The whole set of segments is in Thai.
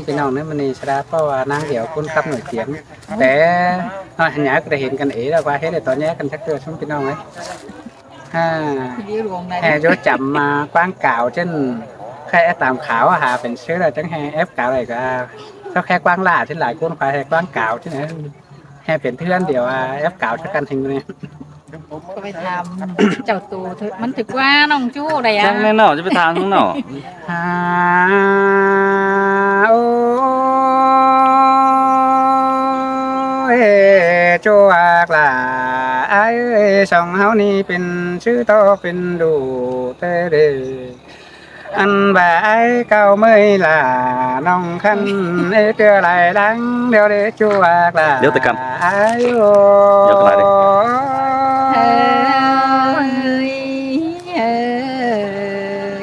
พี่น้องเนี่ยมันนี่ชราเพราะว่านางเดี่ยวคุณครับหน่วยเสียงแต่หันหยาก็ได้เห็นกันแล้วว่าเฮ็ดได้ตอนนี้กันชักเกิดชุ่มพี่น้องเลยฮ่าแห่ยศจำมากว้างเก่าเช่นแค่ตามขาวหาเป็นเชื้อจังแห่เอฟเก่าอะไรก็ถ้าแค่กว้างล่าที่หลายคนไปแห่กว้างเก่าที่ไหนแห่เป็นเพื่อนเดียวเอฟเก่าชักกันทิ้งเลยก็ไปทำเจ้าตูมันถึกว่าน้องจู้อะไรอ่ะจังแน่นอนจะไปทางข้างนอกฮ่าโอ้โจวากล่ะไอ้สองเฮานี่เป็นชื่อโตเป็นดูเตเดอันบ่ายเก่าเมื่อยล่ะน้องคันเตือไหลดังเดี๋ยวได้จวกล่ะเดี๋ยวแต่กันไอ้โอเดี๋ยวกันอะไรดิเฮ้ยเฮ้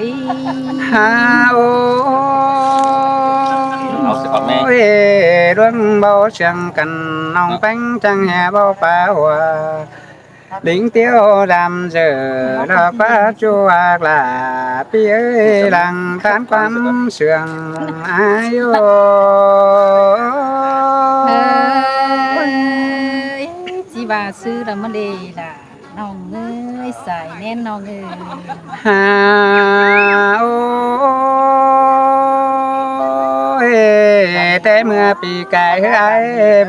ยฮาโอเอาสิครับแม่เรื่องเบาเชียงกันน้องแป้งจังแห่เบาป่าหัวลิงเตี้ยวดำเจอดอกฟ้าจวกล่ะพี่เอ้ยหลังคานความเสื่องอายุเฮ้ยจีบาซื้อแล้วมันดีล่ะน้องเอ้ยใส่แน่นน้องเอ้ยฮาโอ้แต่เมื่อปีกายไอ้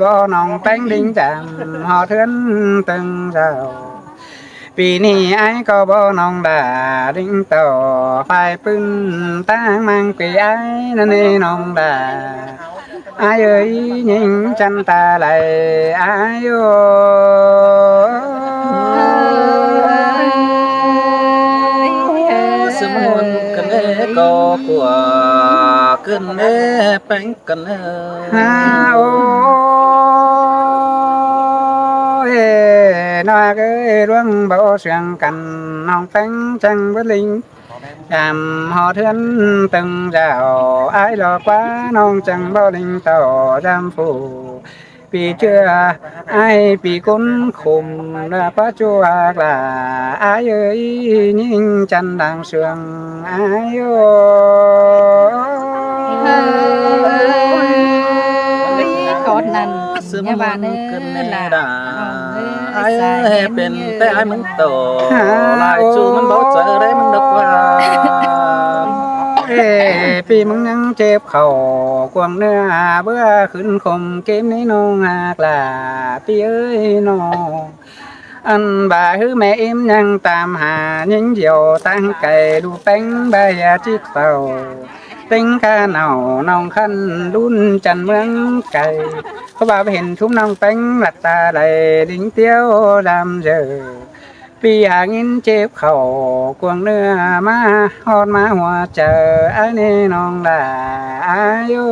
บ่น้องแป้งดิ้งจำหอเทือนตึงเจ้าปีนี้ไอ้ก็บ่น้องด่าดิ้งต่อไฟปึ้นตั้งมังปีไอ้นั่นนี่น้องด่าไอ้เอ้ยยิงจันตาไหลไอ้โยสมุนกันเอ้ก็กลัวกันเอ้แป้งกันเอ้ฮาโอน้อยเอ้ยร่วงเบาเสียงกันน้องแป้งจังbất linh làm họ thương từng rào ai lo quá non chẳng bao linh tỏ giam phủ vì chưa ai vì cún khùng là quá chua là ai ơi nhìn chân đang sương ai con nằn nhà bà nữa là ai ơi bên tay ai muốn tổ lại chú muốn bảo trợ đấy muốn được qua ปีมึงยังเจ็บเข่ากวางเนื้อเบื่อขึ้นคมเกมนี้น้องหากลาปีเอ้ยน้องอันบ่าฮือแม่เอ็มยังตามหายิงเดียวตั้งไก่ดูแป้งใบจิตเฝ้าติงกาเหนาน้องคันรุ่นจันเมืองไก่เขาบ่าไปเห็นชุ่มน้องแป้งหลัดตาไหลดิ้งเตี้ยวดำเจอปีหางินเจ็บเข่ากวงเนื้อมาฮอดมาหัวเจอไอ้นี่น้องด่าอายุ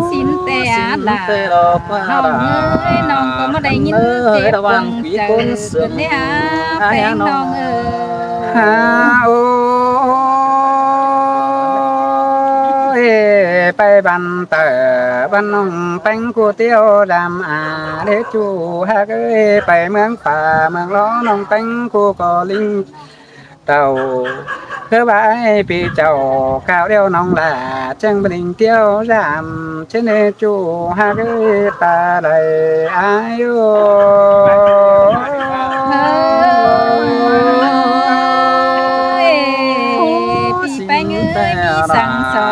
สินแต่ด่าน้องเอ้ยน้องก็มาได้ยินเจ็บกวงเจอเนี่ยแป้งน้องเอ้ยฮาโอไปบันเตอบันน้องแป้งกูเตี้ยวดำเด็กจูฮักไปเมืองป่าเมืองล้อน้องแป้งกูก็ลิงเต่าเพื่อใบปีเจ้าข้าวเดียวน้องลาจังบลิงเตี้ยวดำเช่นจูฮักตาไหลอายุพี่แป้งเอ้ยมีสั่งสอ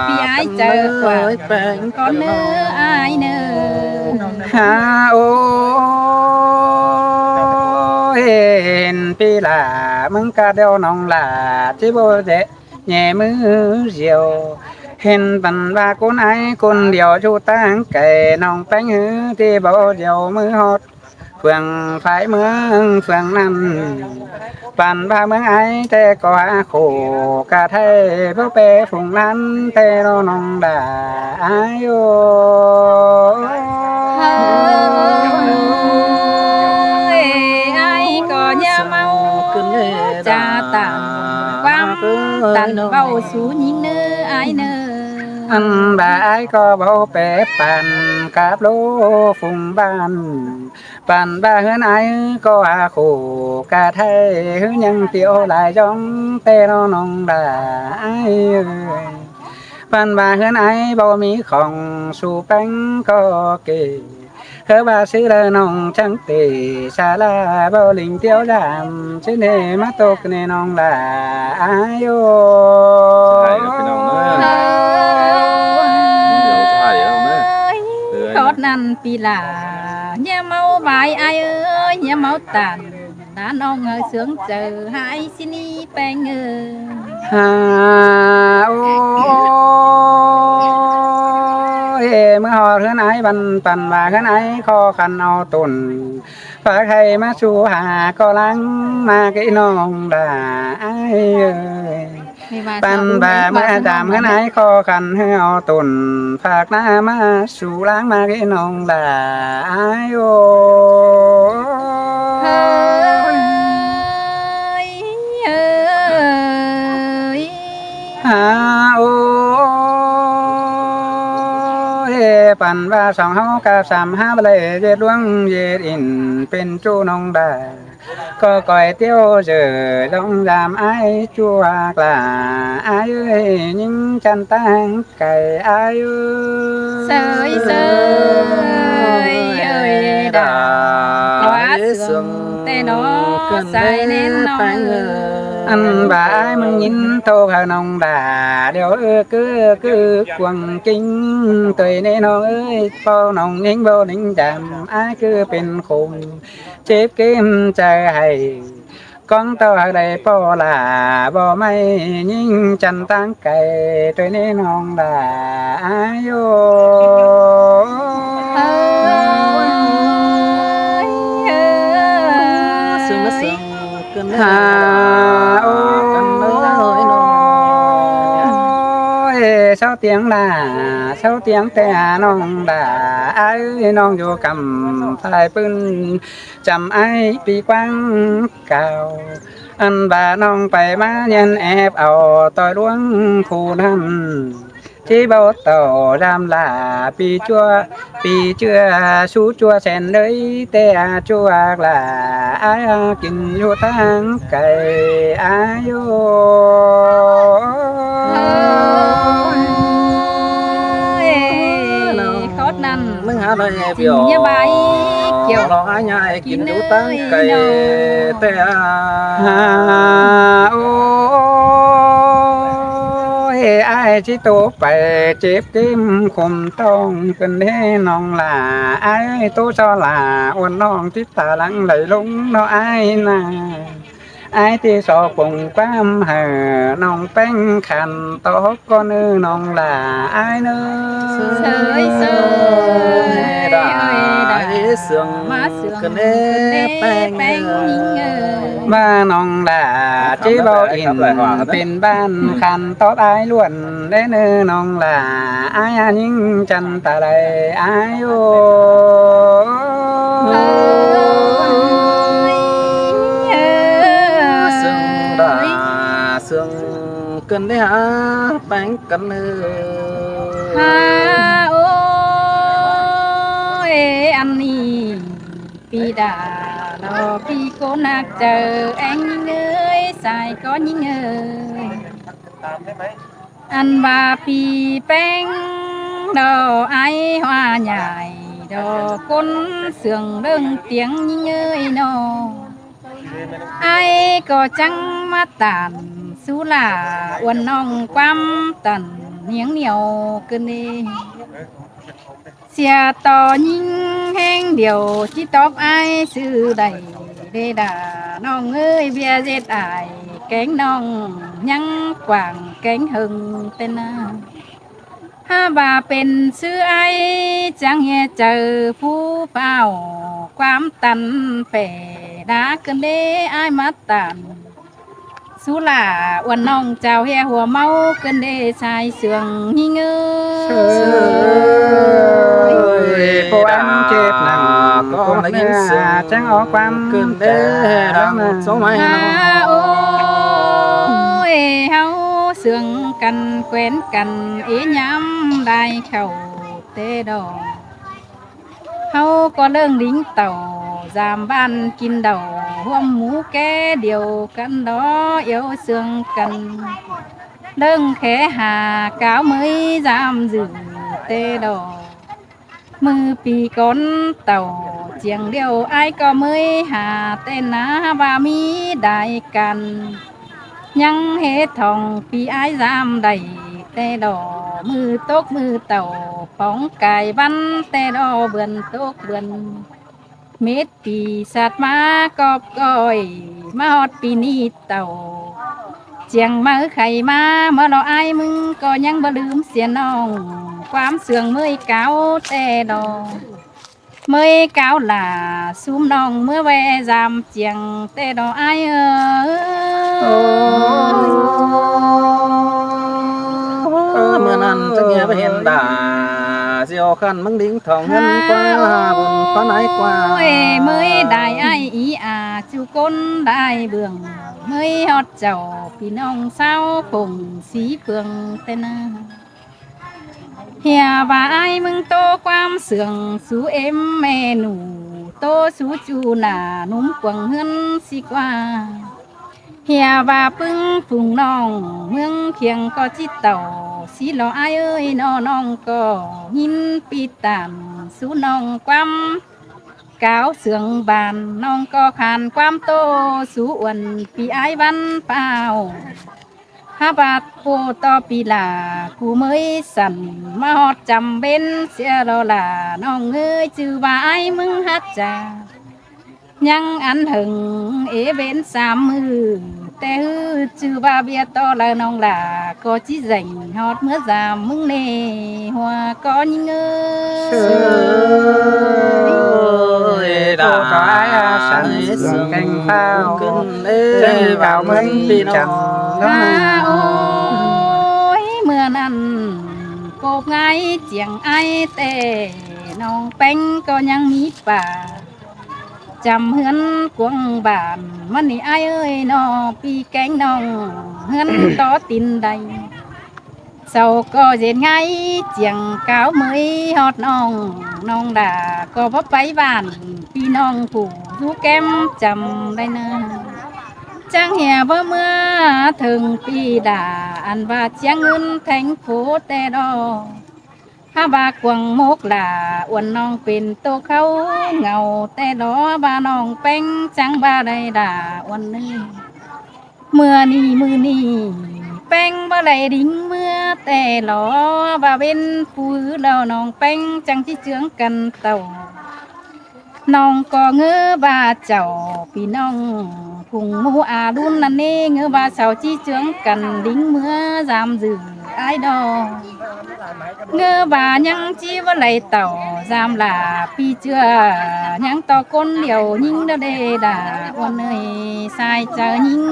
พี่ไอ้เจอกว่าก้อนเนื้อไอ้เนื้อฮาโอเห็นปีลามึงกะเดียวน้องลาที่โบเจแย่มือเสียวเห็นปันว่าคนไอ้คนเดียวชูตั้งไก่น้องแป้งหือที่โบเดียวมือฮอดเฟืองไฟเมืองเฟืองนั้นปั่นพาเมืองไอ้แต่ก็หาโคกะไทยเพื่อเปฝุงนั้นแต่เราน้องด่าอายุไอ้ก็อย่าเมาจะต่างความตันเบาสูยิงเนื้อไอ้เนื้อ อันบ่ายก็เบาแปรปันกับโลฟุงบ้านปันบ้าเฮือนไอก็อาคู่กะไทยเฮือยังเตียวหลายจ้องแต่น้องได้เอ้ยปันบ้าเฮือนไอบ่มีของสู่แป้งก็เกเฮอบ่าซื้อละน้องจังเตชาลาบ่ลิงเตียวดำชื่อเนมาตกในน้องลาอายโย ใช่ครับพี่น้องเด้อเดี๋ยวถ่ายเอาเด้อ ทอดนั่นปีลาnhà máu bài ai ơi nhà máu tàn đã non ngờ sướng chờ hai xin đi bèn ơi ฮาโอ้ยเมื่อหอเรือนไอ้บันปันว่าเรือนไอ้คอคันเอาตุนฝากใครมาชูหาก็ลังมากี่น้องด่าไอ้เอ้ยปันบ่าเมื่อดามเรือนไอ้คอคันให้เอาตุนฝากหน้ามาชูล้างมากี่น้องด่าไอ้โอ้ ฮาโอเฮปันว่าสองเฮากะสามห้าบเลยเจ็ดดวงเย็ดอินเป็นจูน้องได้ก็ก่อยเตี้ยวเจอลงยามไอจัวกลาอายุยิงจันตังไก่อายุ sơi sơi ơi đã quá sướng tê nó say nên nó อันบ่ายมึงยินโทรหาน้องด่าเดี๋ยวคือกวงจริงตัวนี้น้องเอ้ยพอน้องยิงบ่นิ่งจำอ้ายคือเป็นคงเจ็บเกมใจให้ก้องต่อได้ปอลาบ่ไม่ยิงจันตั้งไก่ตัวนี้น้องด่าอ้ายโย ฮาโอ้ยเช้าเตียงด่าเช้าเตียงแต่น้องด่าไอ้น้องอยู่กำพายปืนจำไอ้ปีกว้างเก่าอันบ่าน้องไปมาเย็นแอบเอาต่อยดวงคู่นั้นที่เบาต่อรำลาปีเชื่อชูจัวแสนเลยแต่จัวกลาอากินอยู่ทางไก่อายุ khót năn มึงหาได้เปียว nhà bài kiểu รออ้ายยายกินอยู่ตั้งไก่แต่ ฮาโอ้ยไอ้ที่โตไปเจ็บจิ้มคมต้องเป็นแน่น้องลาไอ้โตชอลาอ้วนน้องที่ตาหลังไหลลงน้อไอ้นาไอ้ที่สอปุ่งความเห่อน้องแป้งขันโตก็เนื้อน้องลาไอ้เนื้อ sơi sơi ได้ ơi เสื่อง má sườn กัน cần เน่แป้ง đê bèn nhìn ơi บ้านน้องดาจีบอินเป็นบ้านคันตอบอายล้วนได้เนื้อน้องลาอายยิงจันตะไลอายโอ เสื่องได้เสื่องกันได้หาแป้งกันเน่ ha ôi anh đi pi đà lo pi cô nạc chờ anh ơi xài có những ơi anh bà pi bánh đồ ai hoa nhài đồ côn sườn đơn tiếng những ơi nó ai có trăng mắt tàn sú là uốn nong quam tần miếng nhiều cơn đi xia to nhìn heng điều chỉ tóc ai sư đầy đê đà nong ơi bia dệt ải cánh nong nhăng quảng cánh hừng tên ha bàเป็นซื้อไอ้จังเฮเจอผู้เฝ้าความตันเป๋ดากันเด้ไอ้มาตันสุลาอ้วนน้องเจ้าเฮียหัวเมากันเด้ชายเสืองหิงเอ้ย ผู้อันเจ็บหนังก็ได้ยินเสียงจังออกความเกินเด้ดังสมัย ฮาโอ้ยเฮาเสืองกัน กันแขวนกันย้ำได้เข้าเตดอกเขาก็เรื่องลิงเต่าจามบ้านกินเดาห่วมหมูแก่เดียวกันดอเอวเสื่องกันเรื่องแค่หาก้าวmới dám giữ tê đỏ mưa pì con tàu chiêng điều ai có mới hà tên ná và mi đại can nhăng hết thòng pì ai dám đầy tê đỏ mưa tốt mưa tàu phóng cài văn tê đỏ vườn tốt vườn mết pì sát má cọp coi má hót pì ni tàuเจียงมาไข่มาเมื่อเราไอ้มึงก็ยังบ่ลืมเสียน้องความเสื่องเมื่อยเก้าแต่ดอกเมื่อยเก้าหล่าซุ่มน้องเมื่อแวจามเจียงแต่ดอกไอ้เมื่อนั้นจะเงียบเห็นด่าเสียวขันมึงดิ้งทองเงินกว่าบุญฟ้าไหนกว่าเมื่อยได้ไอ้อีอาจูก้นได้เบื้องเมื่อยฮอดเจ้าพี่น้องสาวคงสีเฟืองแต่นาเฮียว่าไอ้มึงโตความเสื่องสู่เอ็มแม่หนูโตสู่จูหน้านุ่มกวางเฮือนสิกว่าเฮียว่าปึ้งฝูงน้องเมืองเพียงก็จิตเต่าสิรอไอ้เอ้ยน้องก็ยินปีตามสู่น้องความก้าวเสื่องบานน้องก็ขานความโตสู่อ้วนปีไอ้วันเปล่าฮาบาดโปต่อปีลากูเมยสั่นมาฮอดจำเป็นเสียรอลาน้องเอ้ยจือว่าไอ้มึงฮัดจายังอันหึงเว้นสามมือแต่ฮือจือว่าเบียต่อละน้องลาก็จิรฮอดเมื่อจามมึงเน่หัวก็ยิงเอ้ยด่าสันเสื่องแกงข้าวขึ้นแกงข้าวมันปีน้อง โอ้ยเมื่อนั้นโกบไงเจียงไอเต้น้องแป้งก็ยังมีป่าจำเฮือนกวงบานมันนี่ไอเอ้ยนอปีแกงน้องเฮือนต่อตินใดเศร้าก็เย็นไงเจียงก้าวเมยฮอดน้องด่าก็พบไปบ้านพี่น้องผู้ดูแก้มจำได้นะจังเหี่ยบ่เมื่อถึงปีด่าอันว่าเจียงเงินแทงโผแต่ดอข้าบากวงมกหล่าอ้วนน้องเป็นโตเขาเงาแต่ดอบ้าน้องแป้งจังบ้าได้ด่าอ้วนนี้เมื่อนี้มือนี้แป้งบ่ไหลดิ่งเมื่อแต่หลอบ่าเป็นผู้แล้วน้องแป้งจังที่เจืองกันเต่าน้องก็เงือบาเจ้าพี่น้องพุงมูอาดุนนั่นเองเงือบาเสาจี้เจืองกันดิ้งเมื่อจามจือไอ้ดอเงือบายังจี้ว่าไหลเต่าจามลาพี่เจือยังต่อก้นเดียวยิงเดเดดาวันเนยสายเจอยิง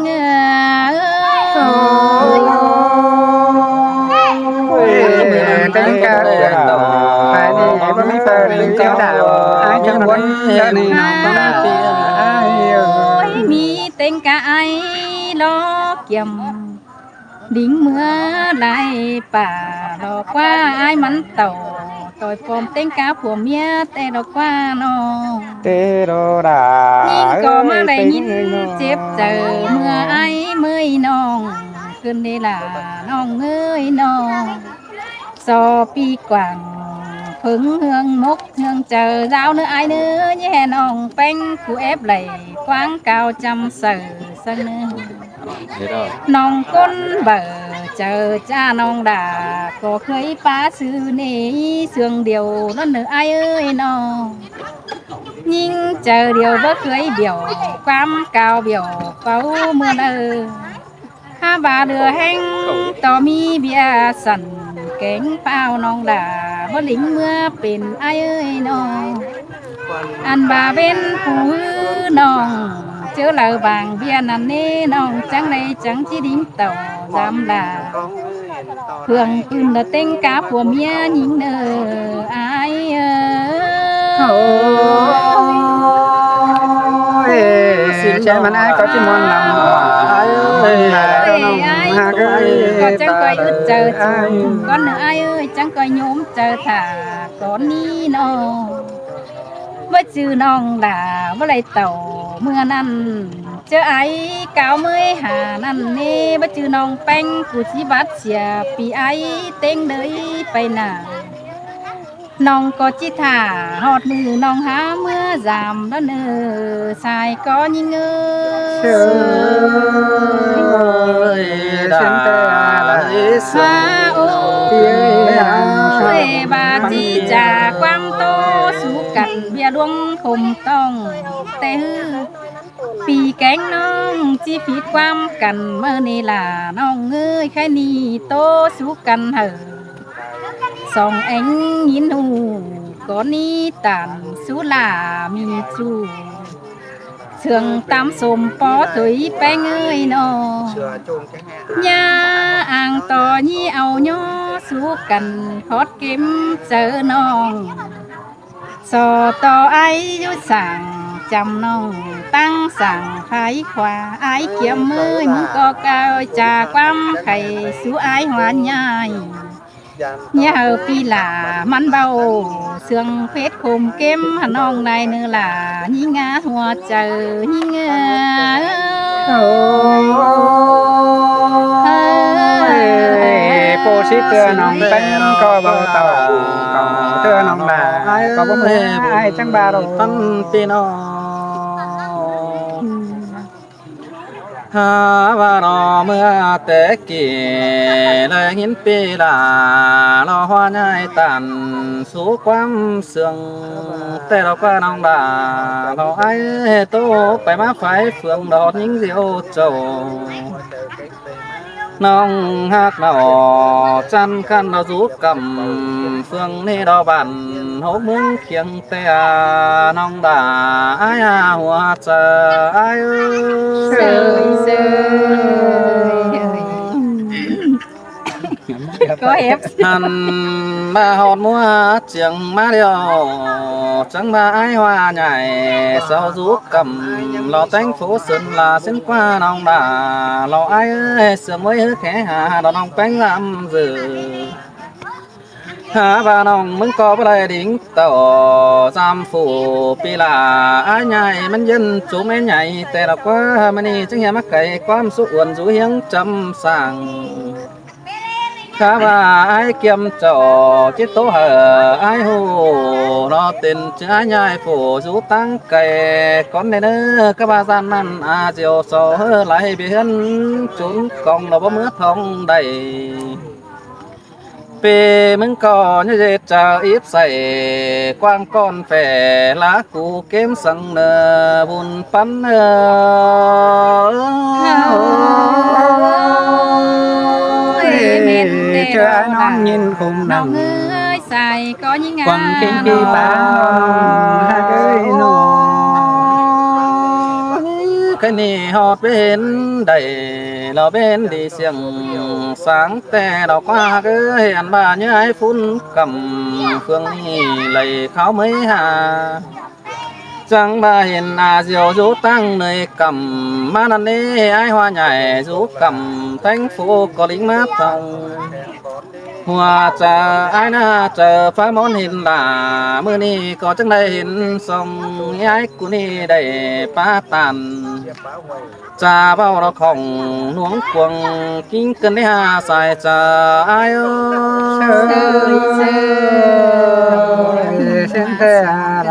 ตั้งกาภายในบ่มีเฟิร์นเจ้าดาวไอ้จังวนเจ้านี่น้องบ่ได้เตียงไอ้มีเต็งกะไอล้อเกี่ยมดิ้งเมื่อได้ป่าดอกว่าไอ้มันเต่าต่อยปอมเต็งกะผัวเมียแต่ดอกว่าน้องเตโรดายิงก็มาได้ยินเจ็บเจอเมื่อไอ้เมื่อยน้องขึ้นได้ล่ะน้องเอ้ยน้องสอปีกว่างผึ่งเฮืองมกเฮืองเจอดาวเนื้อไอเนื้อแย่น้องแป้งกูเอฟไหลควางกาวจำเสือเสนอน้องก้นเบอเจอจ้าน้องด่าก็เคยป้าซื้อเนยเสื่องเดียวนั่นเนื้อไอเอ้ยน้องยิ่งเจอเดียวบ่เคยเบี่ยวความกาวเบี่ยวเฝ้าเมื่อข้าบาเดือแห้งต่อมีเบียสันแกงเปล่าน้องด่าบ่ลิงเมื่อเป็นไอ้เอ้ยน้องอันบาเป็นผู้น้องเจอเหล่าบางเบียนั่นนี่น้องจังในจังที่ดิ้งเต่าจำด่าเพื่องปืนเดเต็งกาผัวเมียหญิงเนอไอ้สินใจมันไอ้ก็ที่มอนลำไอ้น้อง hạc ơi có chẳng coi ta ướt chờ ai chồng con nữa ai ơi chẳng coi nhóm chờ thả con ni nó với chữ nong là với lại tàu mưa năn chớ ai cao mới hà năn nê với chữ nong bánh của chỉ bắt xìa bị ai tên đời bay nà nong có chỉ thả hot mưa nong há mưa giảm đó nơ xài có như ngơ ơi đã ha ôi bà chi trà quam tô sú cạnh bia đuông khùng tông tê hư vì cánh nong chi phí quam cành mơ này là nong ơi khai ni tô sú cành hở song ánh nhìn hù có ni tàn sú là mi chu sương tam sôm bó tuổi bánh ơi nó nhà ang to nhi ao nhó sú cành hót kiếm chở nong sò to ai vô sàng chăm nong tăng sàng khai khoa ai kiếm ơi muốn có cao trà quam khay sú ai hoa nhai nhà hờ pi là mắn bao sương phết khom kem hà nong này nữa là nhí ngá hoa chờ nhí ngá cô ship tưa nong bánh có bao tàu có tưa nong là có bố mẹ ai chẳng ba đâu tân pino ha và nó mưa té kì lời hiến pi là lo hoa nhai tàn số quam sương té đâu qua nong là lo ai tô phải má phải phượng đọt những rượu trầu nong hát nọ chăn khăn nó rút cầm phương ni đo bàn hố mướn khiêng te nong đà ai hoa chờ ai sơi có ép hàn ba hòn mua chiếng má điều chẳng ba ai hoa nhảy sao rút cầm lò tánh phố sơn là xin qua nong đà lò ai sửa mới hứa khẽ hà đò nong bánh làm dự hà ba nong mừng có đây đỉnh tàu giam phủ pi là ai nhảy mình dân chú mấy nhảy tè đọc quá mà đi chẳng nhà mắc cày quam số uẩn rú hiếng trăm sàng khá bà ai kiếm trò chết tố hở ai hồ nó tên chứ ai nhai phủ rú tăng cày con này nữa các bà gian năn diều sò hơ lại bị hân trốn còn nó bó mướt thông đầy về mừng có như dệt trà ítใส่ quang con phè lá cụ kiếm sẵn nờ bùn bắn cho ai non nhìn khùng nằm ơi xài có những ngà quăng kinh đi bao hạc ơi nó cái nì hót bên đầy lò bên đi xiềng sáng te đỏ qua cái hẹn bà như ai phun cầm phương ni lầy kháo mấy hà chẳng bà hiền diều rú tăng nơi cầm má năn nê ai hoa nhảy rú cầm thành phố có lính mát thòng hoa chờ ai na chờ phá món hình là mưa ni có chẳng đây hình sông ai của ni đầy phá tàn trà bao nó khổng nuống quăng kinh cân đấy hà xài chờ ai ơi xin thế là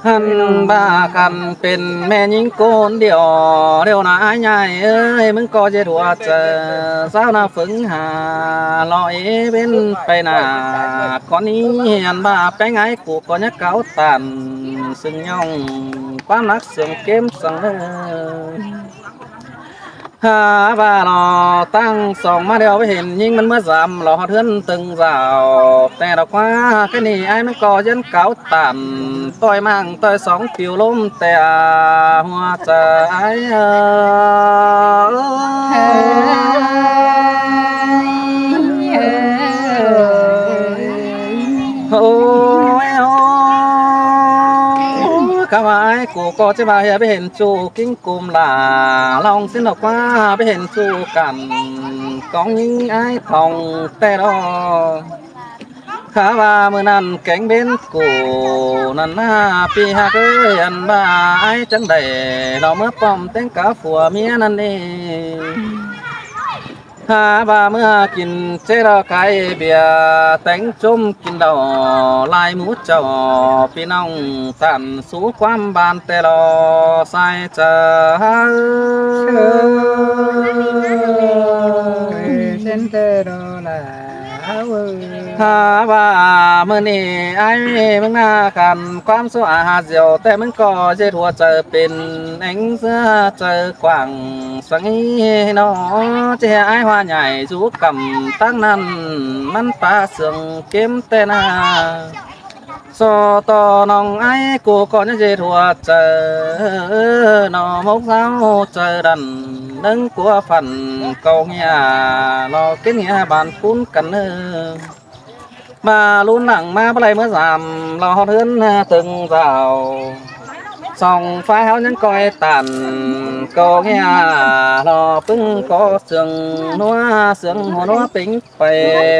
hắn ba cănเป็นแม่หญิงโกนเดียวเดียวนะai nhai ơiมึงก็จะดัวเจอสาวนาฝึงหาลอยเป็นไปหน้าก่อนนี้หันบ้าไปไงกูก็ยักเก้าตันซึ่งย่องความรักเสียงเกมสังbà nó tăng sòng mà đều phải hình nhưng mình mới giảm lò họ thân từng ràoแต่đọc qua cái này ai mới có dân cáo tàn tôi mang tôi sóng kiều lôm tè hoa chờ ai ôi các bạn กูก็จะมาไปเห็นจูกิ้งกุมหลาลองสิ้นออกว่าไปเห็นจูกันกองยิงไอ้ทองแต่รอข้าว่าเมื่อนั้นแกงเบนกูนั่นหน้าปีหักเอ้ยอันบ้าไอ้จังใดเราเมื่อป้อมแต่งกาผัวเมียนั่นเองหาบ่าเมื่อกินเจรไก่เบียร์แต่งจุ่มกินดอกลายหมูเจ้าพี่น้องตันสู้ความบานแต่รอใส่เจอ เซนเตอร์โดลาเวอร์ ถ้าว่าเมื่อนี้ไอ้มึงหน้ากันความสอาหาเดียวแต่มึงก็เจ็ดหัวเจอเป็นเอ็งเสื้อเจอกว่างสังอีนอเจ้าไอ้หัวใหญ่จูกำตั้งนั้นมันปลาเสืองเก็มแต่นาสอต่อน้องไอ้กูก็จะเจ็ดหัวเจอหนอมกเศร้าเจอดันนึงกัวฝันเก่าเงียรอกินเงียบานคุ้นกันเนอ มาลุ้นหนังมาอะไรเมื่อสามเราเทือนตึงเจ้าส่องไฟเขายังคอยตันก็เงี้ยเราปึ้งก็เสียงนัวเสียงหัวนัวปิ้งไป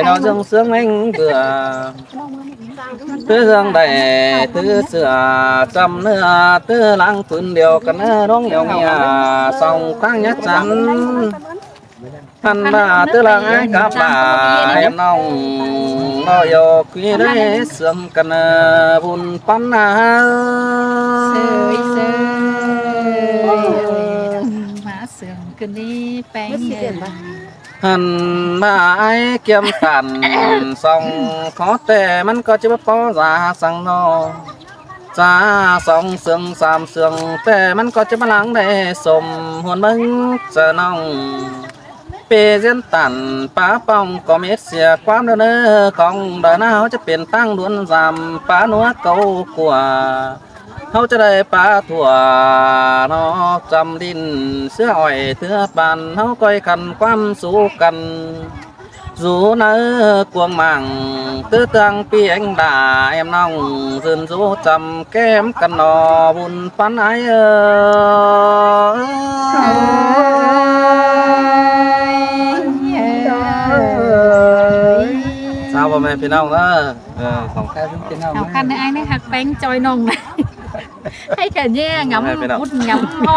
เราเสียงเสียงแม่งเบื่อตื้อเสียงใดตื้อเสือจำเนื้อตื้อหลังปืนเดียวกันเนื้อร้องเหี่ยวเงี้ยส่องข้างยัดจันพันบาตื้อหลังไอ้กับบ่าให้น้องเราโยกวีได้เสื่อมกันบุญปันนา เสยเสยมาเสื่อมคืนนี้แป้งเย็น หันมาไอ้เกี่ยมตันส่องขอแต่มันก็จะพอสาสังนอจ้าสองเสืองสามเสืองแต่มันก็จะมาหลังได้สมหวนมึงจะน้องเปเจนตันป้าป้องก็เม็ดเสียความเด้อของเดินเขาจะเป็นตั้งล้วนสามป้าหนัวเก่ากว่าเขาจะได้ปลาถั่วนอกจำดินเสื้ออ้อยเถื่อปันเขาก้อยกันความสู้กันdù nỡ cuồng màng tư tăng pi anh đà em nong dừng dù chầm kém cần nò buồn phán ái sao bà mẹ phía nông đó không เอาคันในไอ้นี่หักแป้งจอยนงนะให้แค่เนี่ยงำมุดงำ